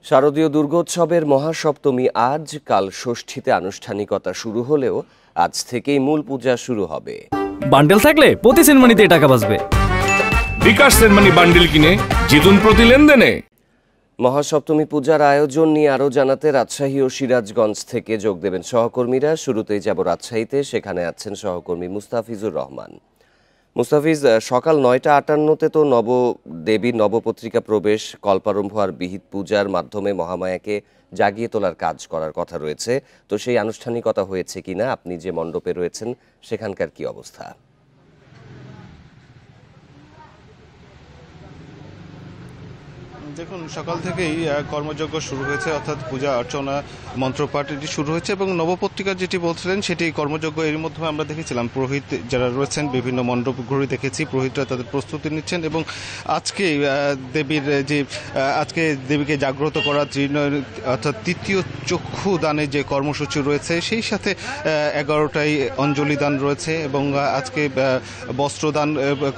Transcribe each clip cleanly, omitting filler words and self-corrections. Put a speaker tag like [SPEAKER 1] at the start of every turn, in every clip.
[SPEAKER 1] শারদীয় দুর্গোৎসবের মহাসপ্তমী আজ, কাল ষষ্ঠীতে আনুষ্ঠানিকতা শুরু হলেও আজ থেকেই মূল পূজা শুরু হবে।
[SPEAKER 2] বান্ডেল থাকলে প্রতি সেনমানিতে টাকা বাঁচবে।
[SPEAKER 3] বিকাশ সেনমানি বান্ডেল কিনে জিতুন প্রতি লেনদেনে।
[SPEAKER 1] মহাসপ্তমী পূজার আয়োজন নিয়ে আরও জানাতে রাজশাহী ও সিরাজগঞ্জ থেকে যোগ দেবেন সহকর্মীরা। শুরুতেই যাব রাজশাহীতে, সেখানে আছেন সহকর্মী মুস্তাফিজুর রহমান। মুস্তাফিজ, সকাল ৯টা৫৮-তে তো দেবীর নবপত্রিকা প্রবেশ, কল্পারম্ভ আর বিহিত পূজার মাধ্যমে মহামায়াকে জাগিয়ে তোলার কাজ করার কথা রয়েছে। তো সেই আনুষ্ঠানিকতা হয়েছে কিনা, আপনি যে মণ্ডপে রয়েছেন সেখানকার কি অবস্থা?
[SPEAKER 4] দেখুন, সকাল থেকেই কর্মযজ্ঞ শুরু হয়েছে, অর্থাৎ পূজা অর্চনা মন্ত্রপাঠ এটি শুরু হয়েছে এবং নবপত্রিকা যেটি বলছিলেন সেটি কর্মযজ্ঞ। এর মধ্যে আমরা দেখেছিলাম পুরোহিত যারা রয়েছেন বিভিন্ন মণ্ডপ ঘুরে দেখেছি, পুরোহিতরা তাদের প্রস্তুতি নিচ্ছেন এবং আজকে দেবীকে জাগ্রত করার জন্য অর্থাৎ তৃতীয় চক্ষু দানের যে কর্মসূচি রয়েছে, সেই সাথে 11টায় অঞ্জলি দান রয়েছে এবং আজকে বস্ত্রদান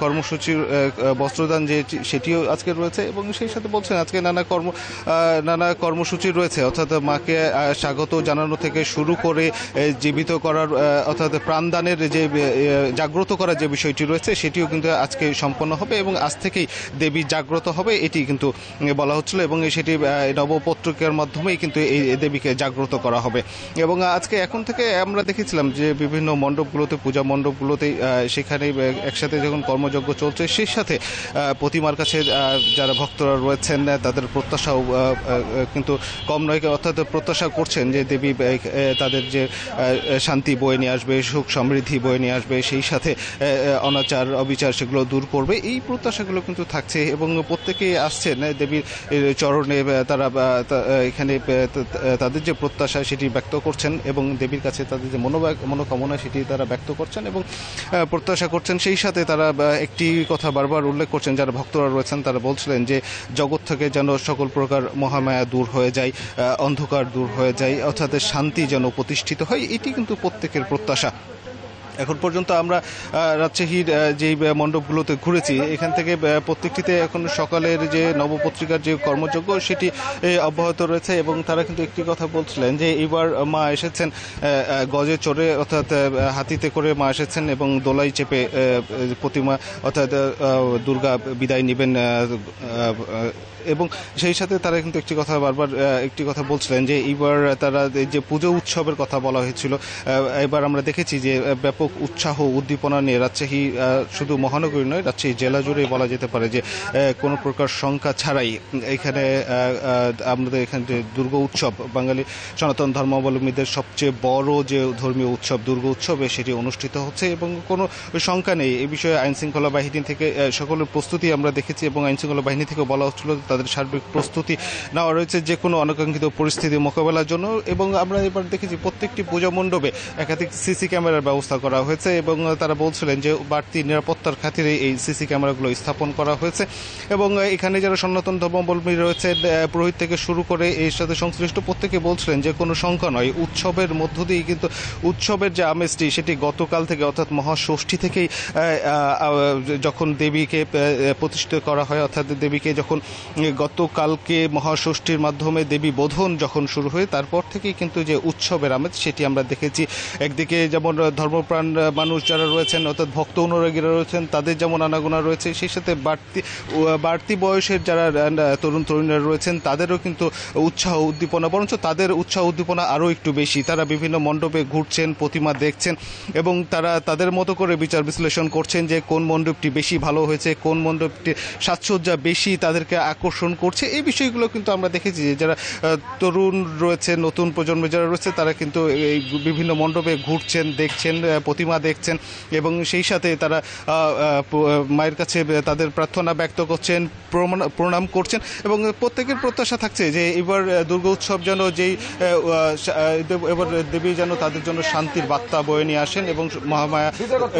[SPEAKER 4] কর্মসূচির বস্ত্রদান সেটিও আজকে রয়েছে এবং সেই সাথে বলছেন আজকে নানা কর্মসূচি রয়েছে, অর্থাৎ মাকে স্বাগত জানানো থেকে শুরু করে জীবিত করার অর্থাৎ প্রাণদানের যে জাগ্রত করার যে বিষয়টি রয়েছে সেটিও কিন্তু আজকে সম্পন্ন হবে এবং আজ থেকেই দেবী জাগ্রত হবে এটি কিন্তু বলা হচ্ছিল এবং সেটি নবপত্রিকার মাধ্যমেই কিন্তু এই দেবীকে জাগ্রত করা হবে। এবং আজকে এখন থেকে আমরা দেখেছিলাম যে বিভিন্ন মণ্ডপগুলোতে, পূজা মণ্ডপগুলোতেই সেখানে একসাথে যখন কর্মযজ্ঞ চলছে, সেই সাথে প্রতিমার কাছে যারা ভক্তরা রয়েছেন তাদের প্রত্যাশাও কিন্তু কম নয়, অর্থাৎ প্রত্যাশা করছেন যে দেবী তাদের যে শান্তি বয়ে নিয়ে আসবে, সুখ সমৃদ্ধি বয়ে নিয়ে আসবে, সেই সাথে অনাচার অবিচার সেগুলো দূর করবে, এই প্রত্যাশাগুলো কিন্তু থাকছে এবং প্রত্যেকেই আসছেন দেবীর চরণে। তারা এখানে তাদের যে প্রত্যাশা সেটি ব্যক্ত করছেন এবং দেবীর কাছে তাদের যে মনোকামনা সেটি তারা ব্যক্ত করছেন এবং প্রত্যাশা করছেন। সেই সাথে তারা একটি কথা বারবার উল্লেখ করছেন, যারা ভক্তরা রয়েছেন তারা বলছিলেন যে জগৎ থেকে যেন সকল প্রকার মহামায়া দূর হয়ে যায়, অন্ধকার দূর হয়ে যায়, অর্থাৎ শান্তি যেন প্রতিষ্ঠিত হয়, এটি কিন্তু প্রত্যেকের প্রত্যাশা। এখন পর্যন্ত আমরা রাজশাহীর যে মণ্ডপগুলোতে ঘুরেছি, এখান থেকে প্রত্যেকটিতে এখন সকালের যে নবপত্রিকার যে কর্মযজ্ঞ সেটি অব্যাহত রয়েছে এবং তারা কিন্তু একটি কথা বলছিলেন যে এবার মা এসেছেন গজে চড়ে, অর্থাৎ হাতিতে করে মা এসেছেন এবং দোলাই চেপে প্রতিমা অর্থাৎ দুর্গা বিদায় নেবেন এবং সেই সাথে তারা কিন্তু একটি কথা বলছিলেন যে এইবার তারা যে পুজো উৎসবের কথা বলা হয়েছিল, এবার আমরা দেখেছি যে ব্যাপক উৎসাহ উদ্দীপনা নিয়ে রাজশাহী শুধু মহানগরী নয়, রাজশাহী জেলা জুড়ে বলা যেতে পারে যে কোনো প্রকার শঙ্কা ছাড়াই এখানে আমাদের এখানে যে দুর্গা উৎসব, বাঙালি সনাতন ধর্মাবলম্বীদের সবচেয়ে বড় যে ধর্মীয় উৎসব দুর্গা উৎসবে সেটি অনুষ্ঠিত হচ্ছে এবং কোনো শঙ্কা নেই এই বিষয়ে। আইনশৃঙ্খলা বাহিনী থেকে সকলের প্রস্তুতি আমরা দেখেছি এবং আইনশৃঙ্খলা বাহিনী থেকে বলা হচ্ছিল তাদের সার্বিক প্রস্তুতি নেওয়া রয়েছে যে কোনো অনাকাঙ্ক্ষিত পরিস্থিতি মোকাবেলার জন্য। এবং আমরা এবার দেখেছি প্রত্যেকটি পূজা মণ্ডপে একাধিক সিসি ক্যামেরার ব্যবস্থা করা হয়েছে এবং তারা বলছিলেন যে বাড়তি নিরাপত্তার খাতিরে এই সিসি ক্যামেরাগুলো স্থাপন করা হয়েছে এবং এখানে যারা সনাতন ধর্মাবলম্বী রয়েছেন, পুরোহিত থেকে শুরু করে এর সাথে সংশ্লিষ্ট প্রত্যেকে বলছিলেন যে কোনো শঙ্কা নয়, উৎসবের মধ্য দিয়েই কিন্তু উৎসবের যে আমেজটি সেটি গতকাল থেকে অর্থাৎ মহাষষ্ঠী থেকেই যখন দেবীকে প্রতিষ্ঠিত করা হয়, অর্থাৎ দেবীকে যখন গতকালকে মহাষষ্ঠীর মাধ্যমে দেবী বোধন যখন শুরু হয়, তারপর থেকেই কিন্তু যে উৎসবের আমেজ সেটি আমরা দেখেছি। একদিকে যেমন ধর্মপ্রাণ মানুষ যারা রয়েছেন, অর্থাৎ ভক্ত অনুরাগীরা রয়েছেন, তাদের যেমন আনাগোনা রয়েছে, সেই সাথে বাড়তি বয়সের যারা তরুণ তরুণীরা রয়েছেন তাদেরও কিন্তু উৎসাহ উদ্দীপনা, বরঞ্চ তাদের উৎসাহ উদ্দীপনা আরও একটু বেশি। তারা বিভিন্ন মণ্ডপে ঘুরছেন, প্রতিমা দেখছেন এবং তারা তাদের মতো করে বিচার বিশ্লেষণ করছেন যে কোন মণ্ডপটি বেশি ভালো হয়েছে, কোন মণ্ডপটি সাজসজ্জা বেশি তাদেরকে আকর্ষণ করছে। এই বিষয়গুলো কিন্তু আমরা দেখেছি যে যারা তরুণ রয়েছে, নতুন প্রজন্ম যারা রয়েছে, তারা কিন্তু এই বিভিন্ন মণ্ডপে ঘুরছেন, দেখছেন, প্রতিমা দেখছেন এবং সেই সাথে তারা মায়ের কাছে তাদের প্রার্থনা ব্যক্ত করছেন, প্রণাম করছেন এবং প্রত্যেকের প্রত্যাশা থাকছে যে এবার দুর্গা উৎসব যেন এবার দেবী যেন তাদের জন্য শান্তির বার্তা বয়ে নিয়ে আসেন এবং মহামায়া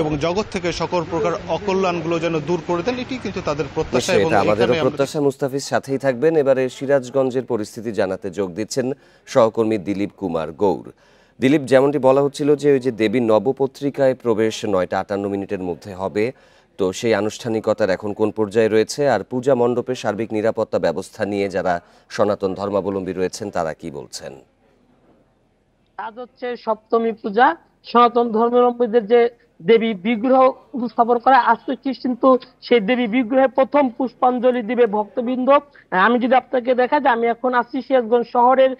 [SPEAKER 4] এবং জগৎ থেকে সকল প্রকার অকল্যাণগুলো যেন দূর করে দেন, এটি কিন্তু তাদের প্রত্যাশা এবং
[SPEAKER 1] আমাদেরও প্রত্যাশা। মুস্তাফিজ সাথেই থাকবেন। এবারে সিরাজগঞ্জের পরিস্থিতি জানাতে যোগ দিচ্ছেন সহকর্মী দিলীপ কুমার গৌর। দিলীপ, যেমনটি বলা হচ্ছিল যে ওই যে দেবীর নবপত্রিকায় প্রবেশ ৯টা৫৮ মধ্যে হবে, তো সেই আনুষ্ঠানিকতার এখন কোন পর্যায়ে রয়েছে, আর পূজা মণ্ডপে সার্বিক নিরাপত্তা ব্যবস্থা নিয়ে যারা সনাতন ধর্মাবলম্বী রয়েছেন তারা কি বলছেন?
[SPEAKER 5] আজ হচ্ছে সপ্তমী পূজা। সনাতন ধর্মাবলম্বীদের যে দেবী বিগ্রহ উপস্থাপন করা, আজকে কিন্তু সেই দেবী বিগ্রহে প্রথম পুষ্পাঞ্জলি দিবে ভক্তবৃন্দ। আমি যদি আপনাকে দেখা যায়, আমি এখন আছি সিরাজগঞ্জ শহরের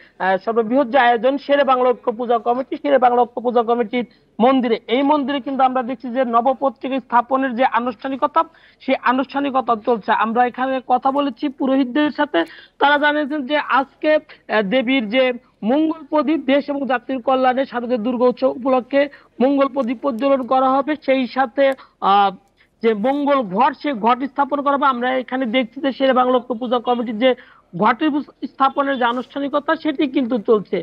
[SPEAKER 5] সর্ববৃহৎ যে আয়োজন শেরে বাংলা ঐক্য পূজা কমিটি, শেরে বাংলা ঐক্য পূজা কমিটির মন্দিরে। এই মন্দিরে কিন্তু আমরা দেখছি যে নবপত্রিকা স্থাপনের যে আনুষ্ঠানিকতা, সেই আনুষ্ঠানিকতা চলছে। আমরা এখানে কথা বলেছি পুরোহিতদের সাথে, তারা জানিয়েছেন যে আজকে দেবীর যে মঙ্গল প্রদীপ, দেশ এবং জাতির কল্যাণে শারদীয় দুর্গোৎসব উপলক্ষে মঙ্গল প্রদীপ প্রজ্বলন করা হবে। সেই সাথে যে মঙ্গল ঘট, সেই ঘট স্থাপন করা হবে। আমরা এখানে দেখছি যে শেরে বাংলা ঐক্য পূজা কমিটির যে ঘটের স্থাপনের যে আনুষ্ঠানিকতা, সেটি কিন্তু চলছে।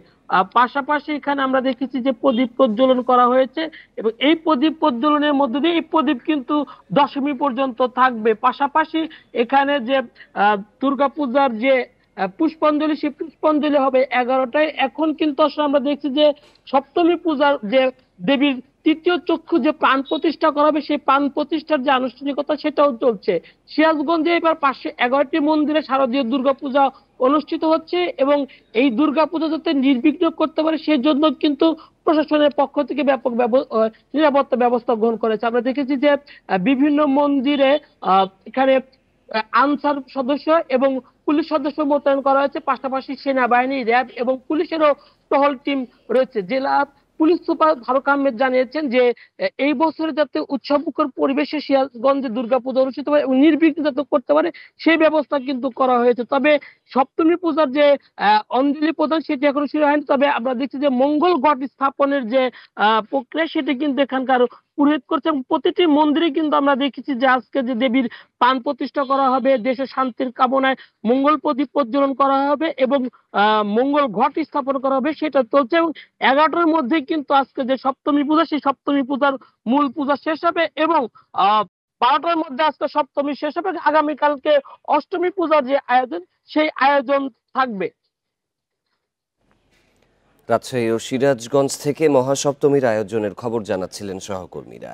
[SPEAKER 5] পাশাপাশি এখানে আমরা দেখেছি যে প্রদীপ প্রজ্বলন করা হয়েছে, এবং এই প্রদীপ প্রজ্বলনের মধ্য দিয়ে এই প্রদীপ কিন্তু দশমী পর্যন্ত থাকবে। পাশাপাশি এখানে যে দুর্গাপূজার যে পুষ্পাঞ্জলি, সেই পুষ্পাঞ্জলি হবে 11টায়। এখন কিন্তু আসলে আমরা দেখছি যে সপ্তমী পূজার যে দেবীর তৃতীয় চক্ষু যে প্রাণ প্রতিষ্ঠা করা হবে, সেই প্রাণ প্রতিষ্ঠার যে আনুষ্ঠানিকতা সেটাও চলছে। সিরাজগঞ্জে এবার 511টি মন্দিরে শারদীয় দুর্গাপূজা অনুষ্ঠিত হচ্ছে, এবং এই দুর্গাপূজা যাতে নির্বিঘ্ন করতে পারে সেজন্য কিন্তু প্রশাসনের পক্ষ থেকে ব্যাপক নিরাপত্তা ব্যবস্থা গ্রহণ করেছে। আমরা দেখেছি যে বিভিন্ন মন্দিরে এখানে আনসার সদস্য এবং পুলিশ সদস্য মোতায়েন করা হয়েছে। পাশাপাশি সেনাবাহিনী, র্যাব এবং পুলিশেরও টহল টিম রয়েছে। জেলা পুলিশ সুপার ফারুক আহমেদ জানিয়েছেন যে এই বছরে যাতে উৎসবমুখর পরিবেশে সিরাজগঞ্জে দুর্গাপূজা অনুষ্ঠিত হয় এবং নির্বিঘ্নে যাতে করতে পারে সেই ব্যবস্থা কিন্তু করা হয়েছে। তবে সপ্তমী পূজার যে অঞ্জলি প্রদান, সেটি এখনো শুরু হয়নি। তবে আমরা দেখছি যে মঙ্গল ঘট স্থাপনের যে প্রক্রিয়া, সেটি কিন্তু এখানকার পুরোহিত করছে, এবং প্রতিটি মন্দিরে কিন্তু আমরা দেখেছি যে আজকে যে দেবীর প্রাণ প্রতিষ্ঠা করা হবে, দেশের শান্তির কামনায় মঙ্গল প্রদীপ প্রজ্বলন করা হবে এবং মঙ্গল ঘট স্থাপন করা হবে, সেটা চলছে। এবং 11টার মধ্যে কিন্তু আজকে যে সপ্তমী পূজা, সেই সপ্তমী পূজার মূল পূজা শেষ হবে, এবং 12টার মধ্যে আজকে সপ্তমী শেষ হবে। আগামীকালকে অষ্টমী পূজার যে আয়োজন, সেই আয়োজন থাকবে।
[SPEAKER 1] রাজশাহী ও সিরাজগঞ্জ থেকে মহাসপ্তমীর আয়োজনের খবর জানাচ্ছিলেন সহকর্মীরা।